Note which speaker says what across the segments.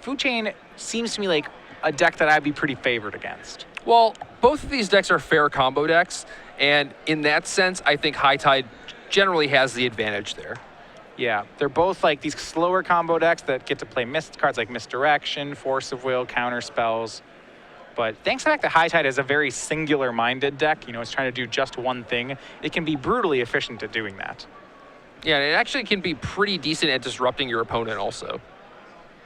Speaker 1: Food Chain seems to me like a deck that I'd be pretty favored against.
Speaker 2: Well, both of these decks are fair combo decks, and in that sense, I think High Tide generally has the advantage there.
Speaker 1: Yeah, they're both like these slower combo decks that get to play missed cards like Misdirection, Force of Will, Counter Spells. But thanks to the fact that High Tide is a very singular-minded deck, you know, it's trying to do just one thing, it can be brutally efficient at doing that.
Speaker 2: Yeah, and it actually can be pretty decent at disrupting your opponent also.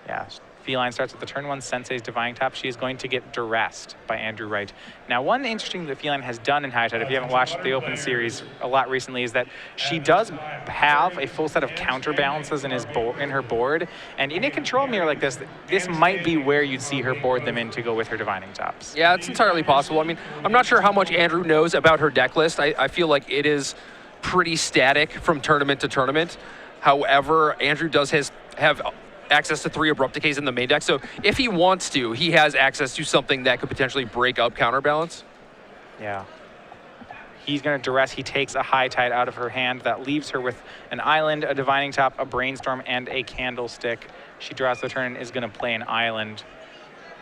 Speaker 1: Yeah, Feline starts with the turn 1 Sensei's Divining Top. She is going to get duressed by Andrew Wright. Now, one interesting thing that Feline has done in High Tide, if you haven't watched the Open Series a lot recently, is that she does have a full set of counterbalances in her board. And in a control mirror like this might be where you'd see her board them in to go with her Divining Tops.
Speaker 2: Yeah, it's entirely possible. I mean, I'm not sure how much Andrew knows about her deck list. I feel like it is pretty static from tournament to tournament. However, Andrew does have access to 3 Abrupt Decays in the main deck, so if he wants to, he has access to something that could potentially break up Counterbalance.
Speaker 1: Yeah. He's going to duress. He takes a High Tide out of her hand. That leaves her with an Island, a Divining Top, a Brainstorm, and a Candlestick. She draws the turn and is going to play an Island.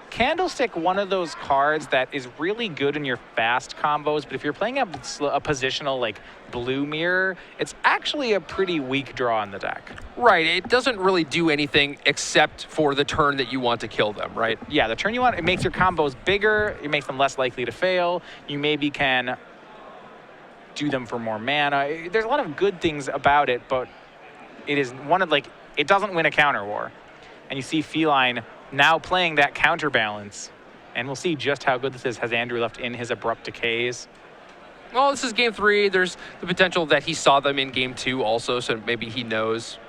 Speaker 1: Candlestick, one of those cards that is really good in your fast combos, but if you're playing a positional like blue mirror, it's actually a pretty weak draw in the deck.
Speaker 2: Right, it doesn't really do anything except for the turn that you want to kill them, right?
Speaker 1: Yeah, the turn you want, it makes your combos bigger, it makes them less likely to fail. You maybe can do them for more mana. There's a lot of good things about it, but it is one of it doesn't win a counter war. And you see Feline now playing that counterbalance, and we'll see just how good this is. Has Andrew left in his Abrupt Decays?
Speaker 2: Well, this is game 3. There's the potential that he saw them in game 2 also, so maybe he knows.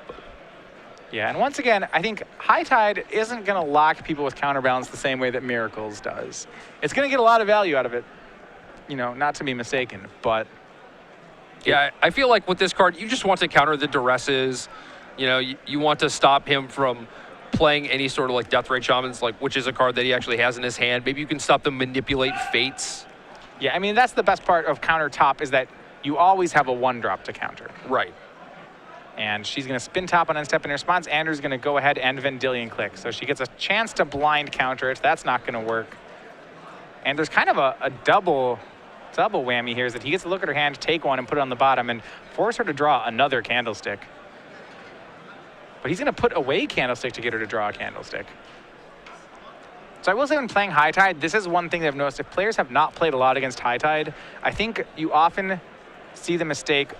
Speaker 1: Yeah, and once again, I think High Tide isn't going to lock people with counterbalance the same way that Miracles does. It's going to get a lot of value out of it, you know, not to be mistaken, but...
Speaker 2: Yeah, I feel like with this card, you just want to counter the duresses. You know, you want to stop him from playing any sort of like Deathrite Shamans, which is a card that he actually has in his hand. Maybe you can stop them manipulate fates.
Speaker 1: Yeah, I mean, that's the best part of counter top is that you always have a 1-drop to counter.
Speaker 2: Right.
Speaker 1: And she's going to spin top on end step in response. Andrew's going to go ahead and Vendilion Click. So she gets a chance to blind counter it. That's not going to work. And there's kind of a double whammy here is that he gets to look at her hand, take one, and put it on the bottom, and force her to draw another Candlestick. But he's going to put away Candlestick to get her to draw a Candlestick. So I will say when playing High Tide, this is one thing that I've noticed. If players have not played a lot against High Tide, I think you often see the mistake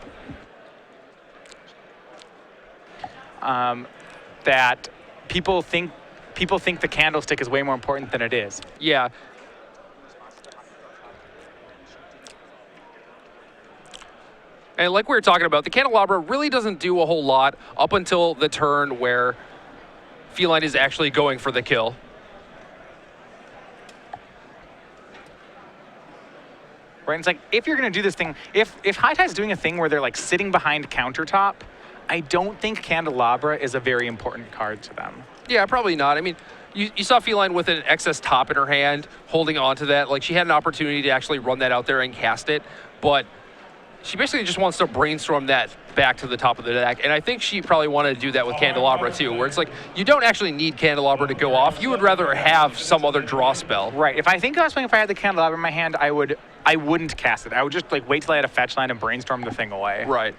Speaker 1: that people think the Candlestick is way more important than it is.
Speaker 2: Yeah. And like we were talking about, the Candelabra really doesn't do a whole lot up until the turn where Feline is actually going for the kill.
Speaker 1: Right, and it's like, if you're going to do this thing, if High Tide's doing a thing where they're like sitting behind countertop, I don't think Candelabra is a very important card to them.
Speaker 2: Yeah, probably not. I mean, you saw Feline with an excess top in her hand, holding on to that. Like, she had an opportunity to actually run that out there and cast it, but she basically just wants to brainstorm that back to the top of the deck. And I think she probably wanted to do that with Candelabra too, where it's like, you don't actually need Candelabra to go off. You would rather have some other draw spell.
Speaker 1: Right. If I had the Candelabra in my hand, I wouldn't cast it. I would just like wait till I had a fetch line and brainstorm the thing away.
Speaker 2: Right.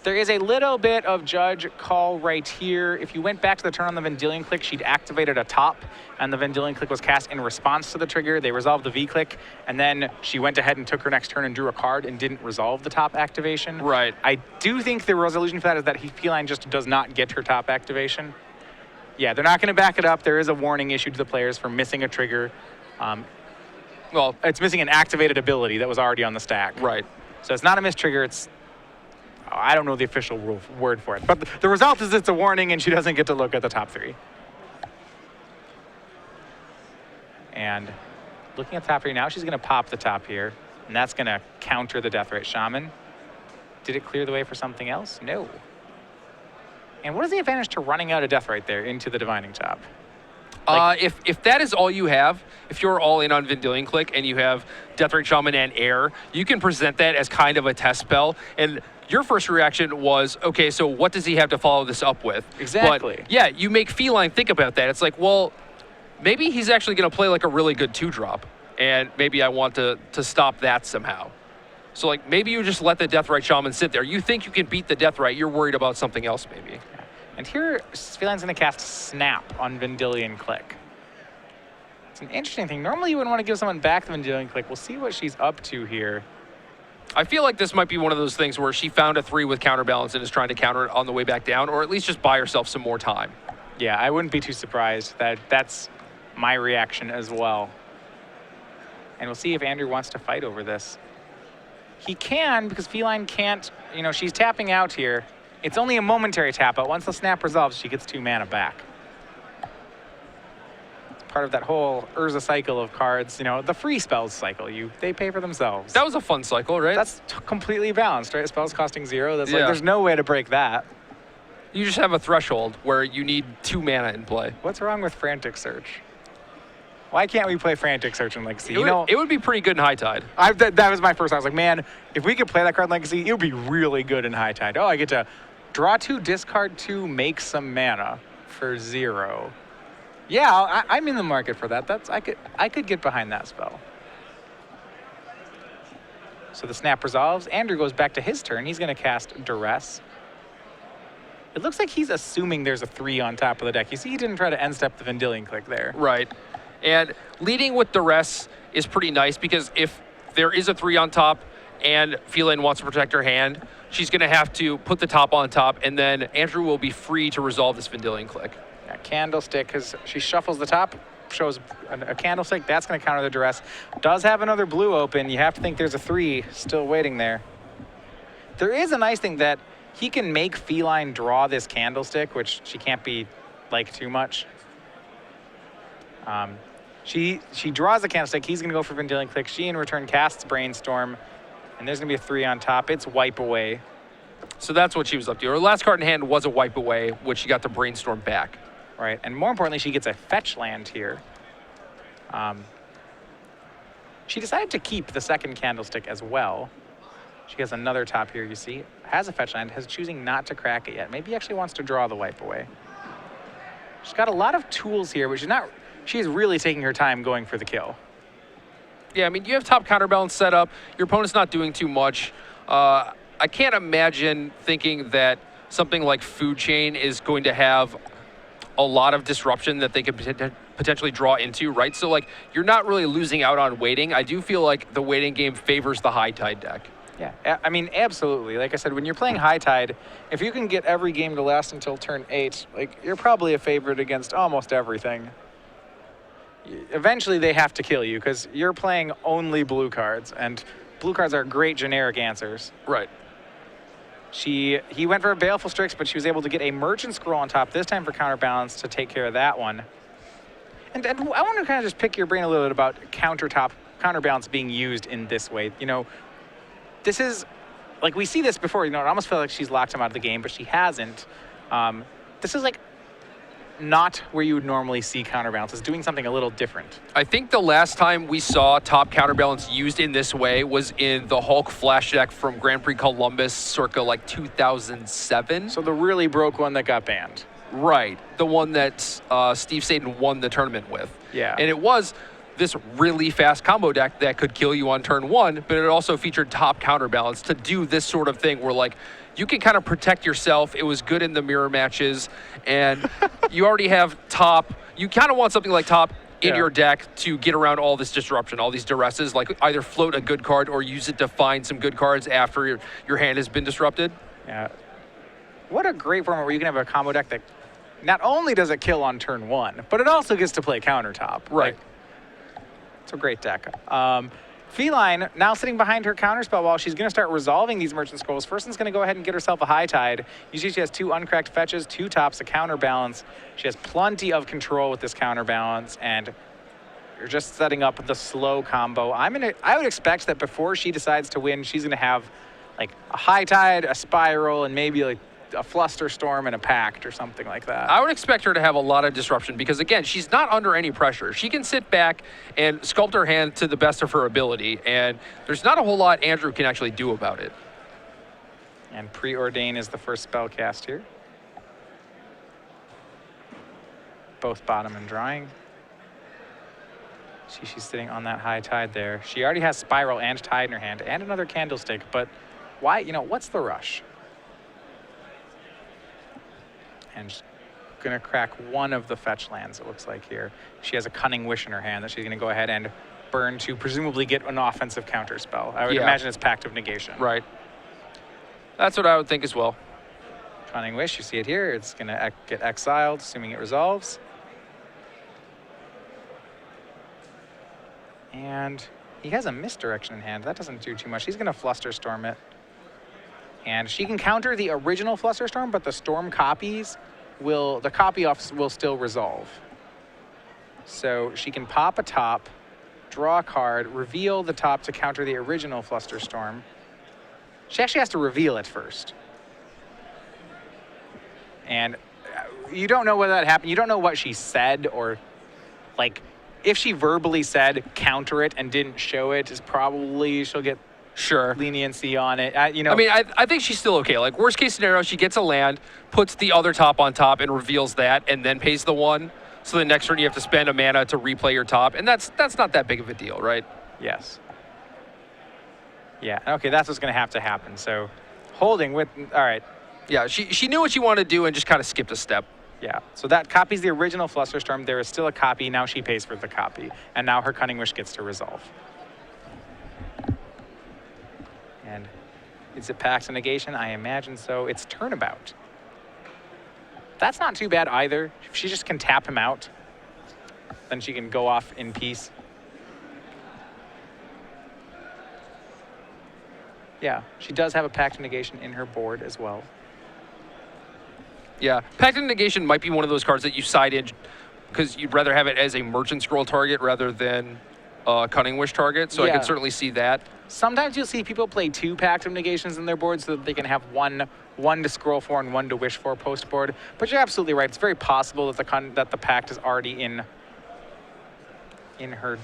Speaker 1: There is a little bit of judge call right here. If you went back to the turn on the Vendilion Click, she'd activated a top, and the Vendilion Click was cast in response to the trigger. They resolved the V-Click, and then she went ahead and took her next turn and drew a card and didn't resolve the top activation.
Speaker 2: Right.
Speaker 1: I do think the resolution for that is that Feline just does not get her top activation. Yeah, they're not going to back it up. There is a warning issued to the players for missing a trigger. Well, it's missing an activated ability that was already on the stack.
Speaker 2: Right.
Speaker 1: So it's not a missed trigger. It's I don't know the official word for it. But the result is it's a warning, and she doesn't get to look at the top 3. And looking at the top 3 now, she's going to pop the top here. And that's going to counter the Deathrite Shaman. Did it clear the way for something else? No. And what is the advantage to running out a Deathrite there into the Divining Top?
Speaker 2: If that is all you have, if you're all in on Vendilion Click and you have Deathrite Shaman and Air, you can present that as kind of a test spell, and your first reaction was, okay, so what does he have to follow this up with?
Speaker 1: Exactly.
Speaker 2: But yeah, you make Feline think about that. It's like, well, maybe he's actually going to play like a really good 2-drop, and maybe I want to stop that somehow. So like maybe you just let the Deathrite Shaman sit there. You think you can beat the Deathrite, you're worried about something else maybe.
Speaker 1: And here, Feline's going to cast Snap on Vendilion Click. It's an interesting thing. Normally you wouldn't want to give someone back the Vendilion Click. We'll see what she's up to here.
Speaker 2: I feel like this might be one of those things where she found a 3 with counterbalance and is trying to counter it on the way back down, or at least just buy herself some more time.
Speaker 1: Yeah, I wouldn't be too surprised. That's my reaction as well. And we'll see if Andrew wants to fight over this. He can, because Feline can't, you know, she's tapping out here. It's only a momentary tap out. Once the snap resolves, she gets 2 mana back. It's part of that whole Urza cycle of cards, you know, the free spells cycle. They pay for themselves.
Speaker 2: That was a fun cycle, right?
Speaker 1: That's completely balanced, right? Spells costing 0. That's like, there's no way to break that.
Speaker 2: You just have a threshold where you need 2 mana in play.
Speaker 1: What's wrong with Frantic Search? Why can't we play Frantic Search in Legacy?
Speaker 2: It would be pretty good in High Tide.
Speaker 1: That was my first. I was like, man, if we could play that card in Legacy, it would be really good in High Tide. Oh, I get to draw 2, discard 2, make some mana for 0. Yeah, I'm in the market for that. I could get behind that spell. So the snap resolves. Andrew goes back to his turn. He's going to cast Duress. It looks like he's assuming there's a 3 on top of the deck. You see, he didn't try to end step the Vendilion Click there.
Speaker 2: Right. And leading with Duress is pretty nice because if there is a 3 on top and Feline wants to protect her hand, she's going to have to put the top on top, and then Andrew will be free to resolve this Vendilion Click.
Speaker 1: Yeah, Candlestick, because she shuffles the top, shows a Candlestick. That's going to counter the Duress. Does have another blue open. You have to think there's a 3 still waiting there. There is a nice thing that he can make Feline draw this Candlestick, which she can't be like too much. She draws a Candlestick. He's going to go for Vendilion Click. She, in return, casts Brainstorm. And there's going to be a 3 on top. It's Wipe Away.
Speaker 2: So that's what she was up to. Her last card in hand was a Wipe Away, which she got to Brainstorm back.
Speaker 1: Right. And more importantly, she gets a fetch land here. She decided to keep the second Candlestick as well. She has another top here, you see. Has a fetch land, has choosing not to crack it yet. Maybe actually wants to draw the Wipe Away. She's got a lot of tools here, but she's really taking her time going for the kill.
Speaker 2: Yeah, I mean, you have top counterbalance set up. Your opponent's not doing too much. I can't imagine thinking that something like Food Chain is going to have a lot of disruption that they could potentially draw into, right? So, like, you're not really losing out on waiting. I do feel like the waiting game favors the High Tide deck.
Speaker 1: Yeah, I mean, absolutely. Like I said, when you're playing High Tide, if you can get every game to last until turn 8, like, you're probably a favorite against almost everything. Eventually, they have to kill you because you're playing only blue cards, and blue cards are great generic answers.
Speaker 2: Right.
Speaker 1: He went for a Baleful Strix, but she was able to get a Merchant Scroll on top, this time for counterbalance to take care of that one. And I want to kind of just pick your brain a little bit about counterbalance being used in this way. You know, this is, like, we see this before, you know, it almost felt like she's locked him out of the game, but she hasn't. This is like not where you would normally see counterbalance. It's doing something a little different.
Speaker 2: I think the last time we saw top counterbalance used in this way was in the Hulk Flash deck from Grand Prix Columbus circa like 2007.
Speaker 1: So the really broke one that got banned.
Speaker 2: Right, the one that Steve Saden won the tournament with.
Speaker 1: Yeah.
Speaker 2: And it was this really fast combo deck that could kill you on turn 1, but it also featured top counterbalance to do this sort of thing where, like, you can kind of protect yourself. It was good in the mirror matches, and you already have top. You kind of want something like top in your deck to get around all this disruption, all these duresses, like either float a good card or use it to find some good cards after your hand has been disrupted.
Speaker 1: Yeah. What a great format where you can have a combo deck that not only does it kill on turn 1, but it also gets to play countertop.
Speaker 2: Right.
Speaker 1: Like, it's a great deck. Feline now sitting behind her counterspell wall. She's going to start resolving these Merchant Scrolls. First one's going to go ahead and get herself a High Tide. You see she has 2 uncracked fetches, 2 tops, a counterbalance. She has plenty of control with this counterbalance, and you're just setting up the slow combo. I would expect that before she decides to win, she's going to have like a High Tide, a Spiral, and maybe like a Flusterstorm and a Pact or something like that.
Speaker 2: I would expect her to have a lot of disruption because, again, she's not under any pressure. She can sit back and sculpt her hand to the best of her ability, and there's not a whole lot Andrew can actually do about it.
Speaker 1: And Preordain is the first spell cast here. Both bottom and drawing. She's sitting on that high tide there. She already has Spiral and Tide in her hand and another Candlestick, but why, what's the rush? And she's gonna crack one of the fetch lands, it looks like here. She has a Cunning Wish in her hand that she's gonna go ahead and burn to presumably get an offensive counter spell. I would imagine it's Pact of Negation.
Speaker 2: Right. That's what I would think as well.
Speaker 1: Cunning Wish, you see it here. It's gonna get exiled, assuming it resolves. And he has a Misdirection in hand. That doesn't do too much. He's gonna Flusterstorm it. And she can counter the original Flusterstorm, but the storm copies the copy-offs will still resolve. So she can pop a top, draw a card, reveal the top to counter the original Flusterstorm. She actually has to reveal it first. And you don't know whether that happened. You don't know what she said, or like if she verbally said counter it and didn't show it, is probably she'll get leniency on it. I
Speaker 2: mean, I think she's still okay. Like worst case scenario, she gets a land, puts the other top on top and reveals that, and then pays the one. So the next turn you have to spend a mana to replay your top, and that's not that big of a deal, right?
Speaker 1: Yes. Yeah. Okay, that's what's going to happen. So holding with all right.
Speaker 2: Yeah, she knew what she wanted to do and just kind of skipped a step.
Speaker 1: Yeah, so that copies the original Flusterstorm. There is still a copy. Now she pays for the copy. And now her Cunning Wish gets to resolve. And is it Pact of Negation? I imagine so. It's Turnabout. That's not too bad either. If she just can tap him out, then she can go off in peace. Yeah, she does have a Pact of Negation in her board as well.
Speaker 2: Yeah, Pact of Negation might be one of those cards that you side in because you'd rather have it as a Merchant Scroll target rather than a Cunning Wish target, so I can certainly see that.
Speaker 1: Sometimes you'll see people play 2 Pact of Negations in their board so that they can have one to scroll for and one to wish for post board. But you're absolutely right. It's very possible that the Pact is already in her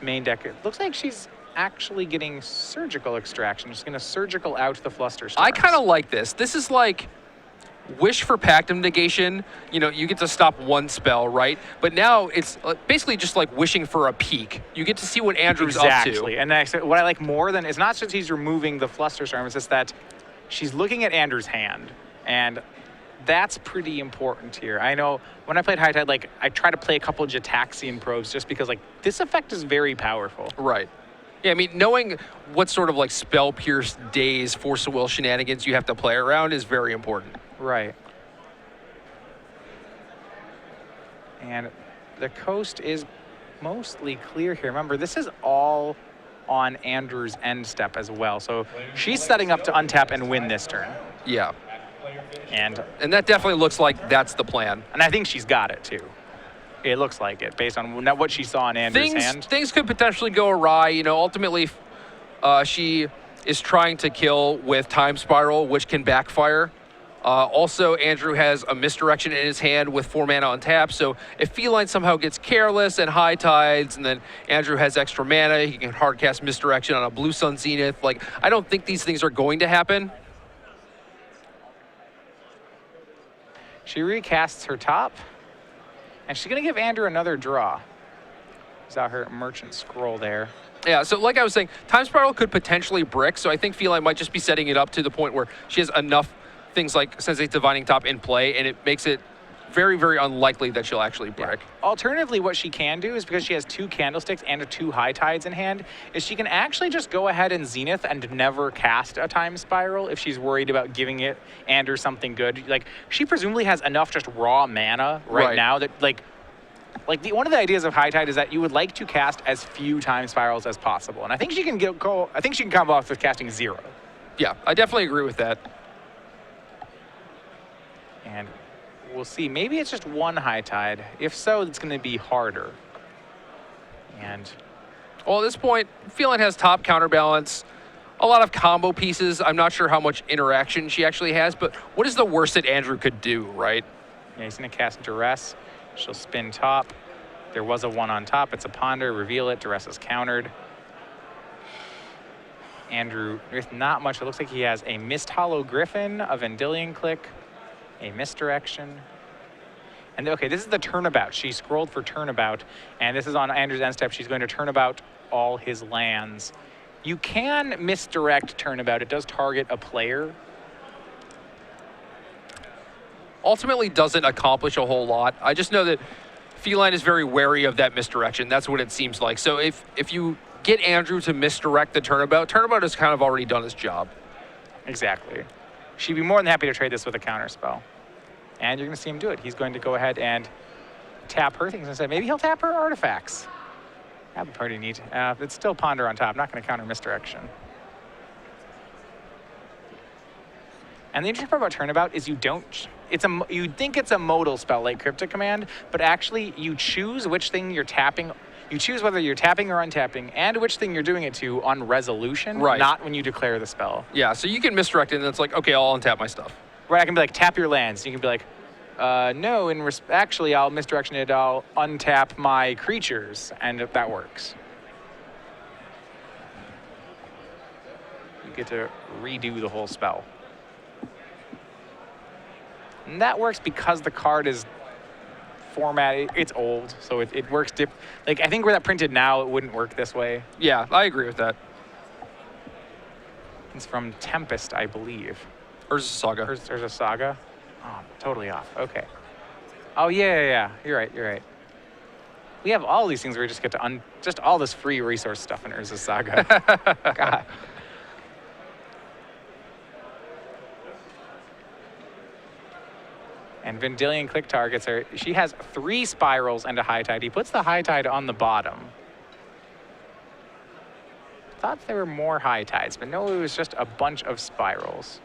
Speaker 1: main deck. It looks like she's actually getting Surgical Extraction. She's going to Surgical out the Flusterstorms.
Speaker 2: I kind of like this. This is like wish for Pact of Negation. You get to stop one spell, right? But now it's basically just like wishing for a peak. You get to see what Andrew's up to.
Speaker 1: Exactly. And what I like more than, it's not just he's removing the Flusterstorm, it's just that she's looking at Andrew's hand. And that's pretty important here. I know when I played High Tide, like I try to play a couple of Jataxian probes just because like this effect is very powerful.
Speaker 2: Right. Yeah, I mean, knowing what sort of like spell pierce days, Force of Will shenanigans you have to play around is very important.
Speaker 1: Right. And the coast is mostly clear here. Remember, this is all on Andrew's end step as well. So she's setting up to untap and win this turn.
Speaker 2: Yeah.
Speaker 1: And
Speaker 2: that definitely looks like that's the plan.
Speaker 1: And I think she's got it too. It looks like it based on what she saw in Andrew's hand.
Speaker 2: Things could potentially go awry. Ultimately, she is trying to kill with Time Spiral, which can backfire. Also, Andrew has a Misdirection in his hand with 4 mana on tap, so if Feline somehow gets careless and high tides, and then Andrew has extra mana, he can hard cast Misdirection on a Blue Sun Zenith. Like, I don't think these things are going to happen.
Speaker 1: She recasts her top, and she's going to give Andrew another draw. Without her Merchant Scroll there.
Speaker 2: Yeah, so like I was saying, Time Spiral could potentially brick, so I think Feline might just be setting it up to the point where she has enough things like Sensei's Divining Top in play, and it makes it very, very unlikely that she'll actually brick.
Speaker 1: Yeah. Alternatively, what she can do is, because she has 2 Candlesticks and 2 High Tides in hand, is she can actually just go ahead and Zenith and never cast a Time Spiral if she's worried about giving it Andrew something good. Like, she presumably has enough just raw mana right now that, one of the ideas of High Tide is that you would like to cast as few Time Spirals as possible. And I think she can come off with casting 0.
Speaker 2: Yeah, I definitely agree with that.
Speaker 1: And we'll see. Maybe it's just 1 High Tide. If so, it's going to be harder. And
Speaker 2: well, at this point, Feline has top counterbalance, a lot of combo pieces. I'm not sure how much interaction she actually has, but what is the worst that Andrew could do, right?
Speaker 1: Yeah, he's going to cast Duress. She'll spin top. There was a 1 on top. It's a Ponder. Reveal it. Duress is countered. Andrew with not much. It looks like he has a Mist Hollow Griffin, a Vendilion Click, a Misdirection. And okay, this is the turnabout. She scrolled for turnabout, and this is on Andrew's end step. She's going to turnabout all his lands. You can misdirect turnabout. It does target a player.
Speaker 2: Ultimately doesn't accomplish a whole lot. I just know that Feline is very wary of that misdirection. That's what it seems like. So if you get Andrew to misdirect the turnabout has kind of already done his job.
Speaker 1: Exactly. She'd be more than happy to trade this with a counter spell. And you're going to see him do it. He's going to go ahead and tap her things instead. Maybe he'll tap her artifacts. That'd be pretty neat. It's still Ponder on top. Not going to counter misdirection. And the interesting part about turnabout is you think it's a modal spell like Cryptic Command, but actually you choose which thing you're tapping. You choose whether you're tapping or untapping, and which thing you're doing it to on resolution,
Speaker 2: right,
Speaker 1: not when you declare the spell.
Speaker 2: Yeah, so you can misdirect it, and it's like, okay, I'll untap my stuff.
Speaker 1: Right, I can be like, tap your lands. You can be like, no, actually, I'll misdirection it. I'll untap my creatures, and if that works. You get to redo the whole spell. And that works because the card is formatted. It's old, so it works. Like, I think where that printed now, it wouldn't work this way.
Speaker 2: Yeah, I agree with that.
Speaker 1: It's from Tempest, I believe.
Speaker 2: Or is it Saga?
Speaker 1: There's a Saga? Oh, I'm totally off. Okay. Oh, yeah. You're right. We have all these things where we just get to just all this free resource stuff in Urza Saga. God. And Vendilion Click targets her. She has 3 spirals and a High Tide. He puts the High Tide on the bottom. Thought there were more High Tides, but no, it was just a bunch of spirals.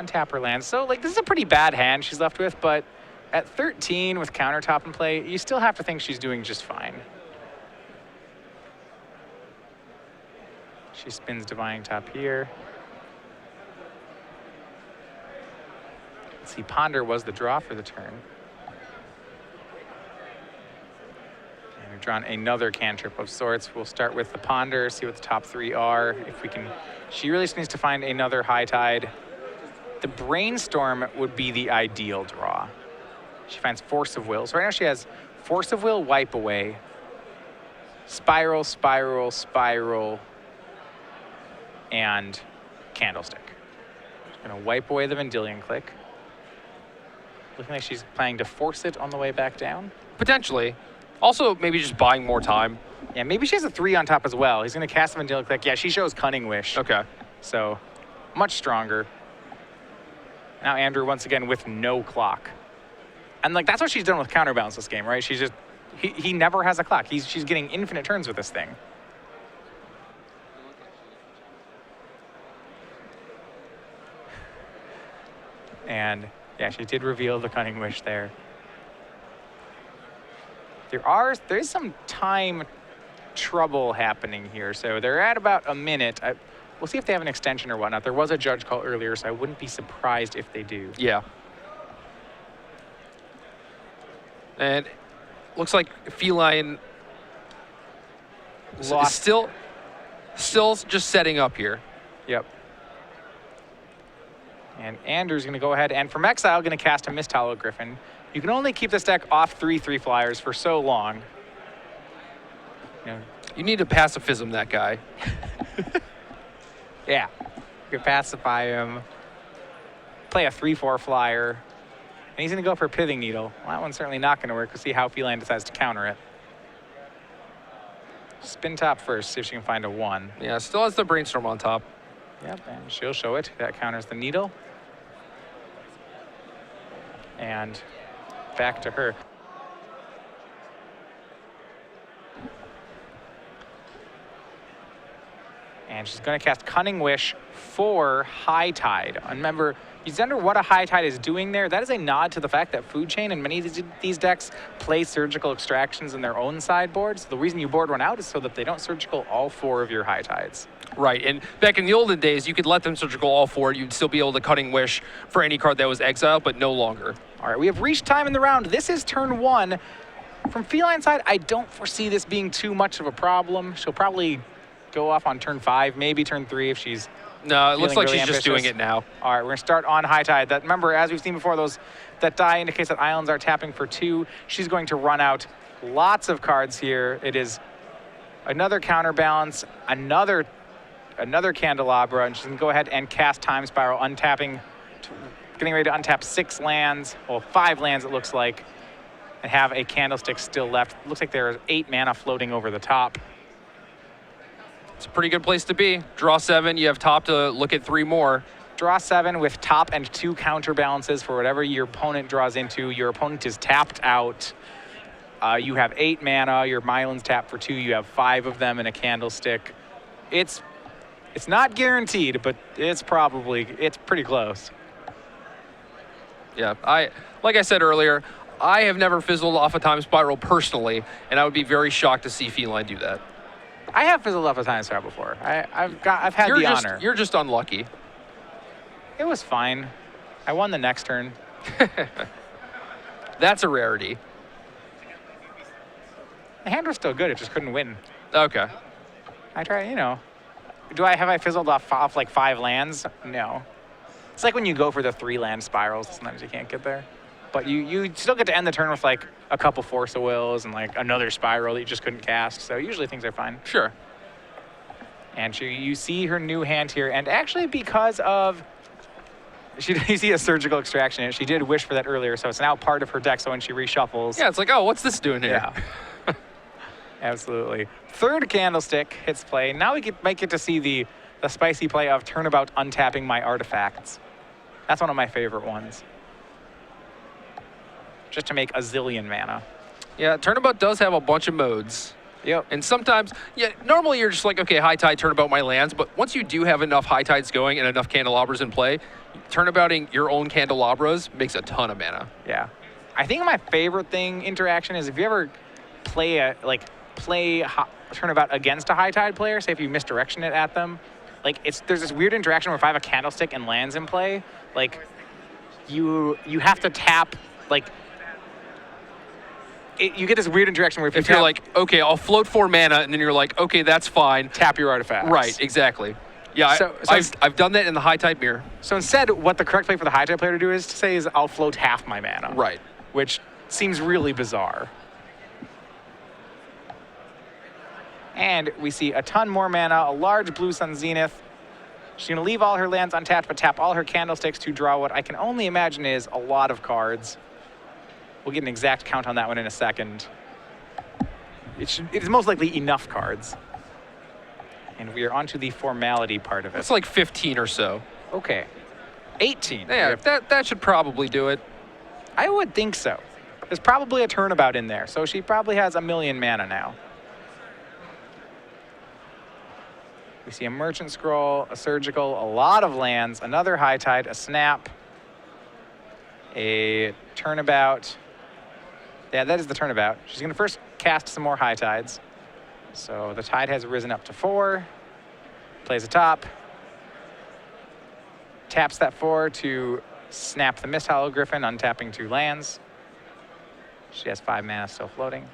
Speaker 1: Untap her lands. So, like, this is a pretty bad hand she's left with, but at 13 with countertop in play, you still have to think she's doing just fine. She spins Divining Top here. Let's see, Ponder was the draw for the turn. And we've drawn another cantrip of sorts. We'll start with the Ponder, see what the top 3 are. If we can, she really just needs to find another High Tide. The Brainstorm would be the ideal draw. She finds Force of Will. So right now she has Force of Will, Wipe Away, Spiral, and Candlestick. She's going to wipe away the Vendilion Click. Looking like she's planning to force it on the way back down.
Speaker 2: Potentially. Also, maybe just buying more time.
Speaker 1: Yeah, maybe she has a 3 on top as well. He's going to cast the Vendilion Click. Yeah, she shows Cunning Wish.
Speaker 2: Okay.
Speaker 1: So, much stronger. Now Andrew, once again, with no clock. And, like, that's what she's done with Counterbalance this game, right? She's just, he never has a clock. She's getting infinite turns with this thing. And, yeah, she did reveal the Cunning Wish there. There's some time trouble happening here. So they're at about a minute. We'll see if they have an extension or whatnot. There was a judge call earlier, so I wouldn't be surprised if they do.
Speaker 2: Yeah. And looks like Feline is still just setting up here.
Speaker 1: Yep. And Andrew's going to go ahead and from exile going to cast a Mist Hollow Griffin. You can only keep this deck off 3/3 flyers for so long.
Speaker 2: You need to pacifism that guy.
Speaker 1: Yeah. You can pacify him. Play a 3/4 flyer. And he's going to go for Pithing Needle. Well, that one's certainly not going to work. We'll see how Feline decides to counter it. Spin top first, see if she can find a 1.
Speaker 2: Yeah, still has the Brainstorm on top.
Speaker 1: Yep, and she'll show it. That counters the Needle. And back to her. And she's going to cast Cunning Wish for High Tide. And remember, you wonder what a High Tide is doing there? That is a nod to the fact that Food Chain and many of these decks play surgical extractions in their own sideboards. The reason you board one out is so that they don't surgical all 4 of your High Tides.
Speaker 2: Right, and back in the olden days, you could let them surgical all 4. You'd still be able to Cunning Wish for any card that was exiled, but no longer.
Speaker 1: All right, we have reached time in the round. This is turn 1. From Feline side, I don't foresee this being too much of a problem. She'll probably go off on turn 5, maybe turn 3 if she's
Speaker 2: No, it looks
Speaker 1: feeling
Speaker 2: like
Speaker 1: really
Speaker 2: she's just doing
Speaker 1: ambitious.
Speaker 2: it now.
Speaker 1: All right, we're gonna start on high tide. That, remember, as we've seen before, that die indicates that islands are tapping for 2. She's going to run out lots of cards here. It is another counterbalance, another candelabra, and she's gonna go ahead and cast Time Spiral, untapping, getting ready to untap 6 lands, well, 5 lands it looks like, and have a candlestick still left. Looks like there's 8 mana floating over the top.
Speaker 2: It's a pretty good place to be. Draw 7, you have top to look at 3 more.
Speaker 1: Draw 7 with top and 2 counterbalances for whatever your opponent draws into. Your opponent is tapped out. You have 8 mana. Your Mylan's tapped for 2. You have 5 of them in a candlestick. It's not guaranteed, but it's pretty close.
Speaker 2: Yeah, like I said earlier, I have never fizzled off a Time Spiral personally, and I would be very shocked to see Feline do that.
Speaker 1: I have fizzled off a Time Spiral before. I've had the honor.
Speaker 2: You're just unlucky.
Speaker 1: It was fine. I won the next turn.
Speaker 2: That's a rarity.
Speaker 1: The hand was still good. It just couldn't win.
Speaker 2: Okay.
Speaker 1: I try, have I fizzled off like 5 lands? No. It's like when you go for the 3 land spirals, sometimes you can't get there. But you still get to end the turn with like a couple Force of Wills and like another spiral that you just couldn't cast. So usually things are fine.
Speaker 2: Sure.
Speaker 1: And you see her new hand here, and actually because of, you see a Surgical Extraction in it. She did wish for that earlier, so it's now part of her deck, so when she reshuffles.
Speaker 2: Yeah, it's like, oh, what's this doing here?
Speaker 1: Yeah. Absolutely. 3rd Candlestick hits play. Now we might get to see the spicy play of turnabout untapping my artifacts. That's one of my favorite ones. Just to make a zillion mana.
Speaker 2: Yeah, Turnabout does have a bunch of modes.
Speaker 1: Yep.
Speaker 2: And sometimes, normally you're just like, okay, high tide, turnabout my lands, but once you do have enough high tides going and enough candelabras in play, turnabouting your own candelabras makes a ton of mana.
Speaker 1: Yeah. I think my favorite interaction is if you ever play turnabout against a high tide player, say if you misdirection it at them, like there's this weird interaction where if I have a candlestick and lands in play, like you have to tap, like you get this weird interaction where if
Speaker 2: you're like, okay, I'll float 4 mana, and then you're like, okay, that's fine.
Speaker 1: Tap your artifacts.
Speaker 2: Right, exactly. Yeah, I've done that in the high tide mirror.
Speaker 1: So instead, what the correct play for the high tide player to do is to say I'll float half my mana.
Speaker 2: Right.
Speaker 1: Which seems really bizarre. And we see a ton more mana, a large Blue Sun Zenith. She's going to leave all her lands untapped, but tap all her candlesticks to draw what I can only imagine is a lot of cards. We'll get an exact count on that one in a second. It's most likely enough cards. And we are on to the formality part of it.
Speaker 2: It's like 15 or so.
Speaker 1: Okay. 18.
Speaker 2: Yeah, that should probably do it.
Speaker 1: I would think so. There's probably a turnabout in there, so she probably has a million mana now. We see a Merchant Scroll, a Surgical, a lot of lands, another High Tide, a Snap, a Turnabout. Yeah, that is the Turnabout. She's going to first cast some more High Tides. So the tide has risen up to 4. Plays a top. Taps that 4 to snap the Mist Hollow Griffin, untapping 2 lands. She has 5 mana still floating.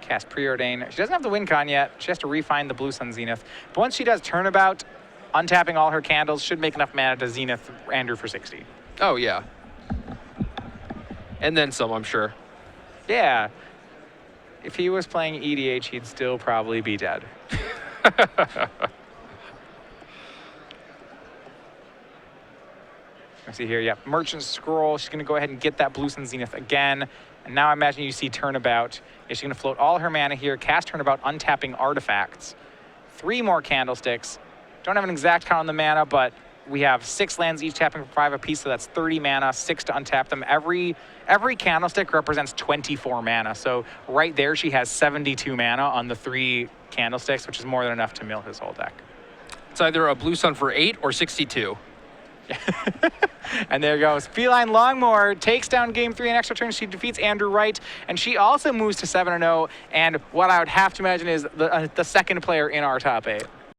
Speaker 1: Cast Preordain. She doesn't have the win con yet. She has to refine the Blue Sun Zenith. But once she does Turnabout, untapping all her candles should make enough mana to Zenith Andrew for 60.
Speaker 2: Oh, yeah. And then some, I'm sure.
Speaker 1: Yeah. If he was playing EDH, he'd still probably be dead. Let's see here, yep. Merchant Scroll. She's going to go ahead and get that Blue Sun Zenith again. And now I imagine you see Turnabout. She's going to float all her mana here, cast Turnabout, untapping artifacts. 3 more candlesticks. Don't have an exact count on the mana, but we have 6 lands each tapping for 5 apiece, so that's 30 mana, 6 to untap them. Every candlestick represents 24 mana. So right there, she has 72 mana on the 3 candlesticks, which is more than enough to mill his whole deck.
Speaker 2: It's either a Blue Sun for 8 or 62.
Speaker 1: And there goes. Feline Longmore takes down game 3 in extra turns. She defeats Andrew Wright, and she also moves to 7-0. And what I would have to imagine is the second player in our top 8.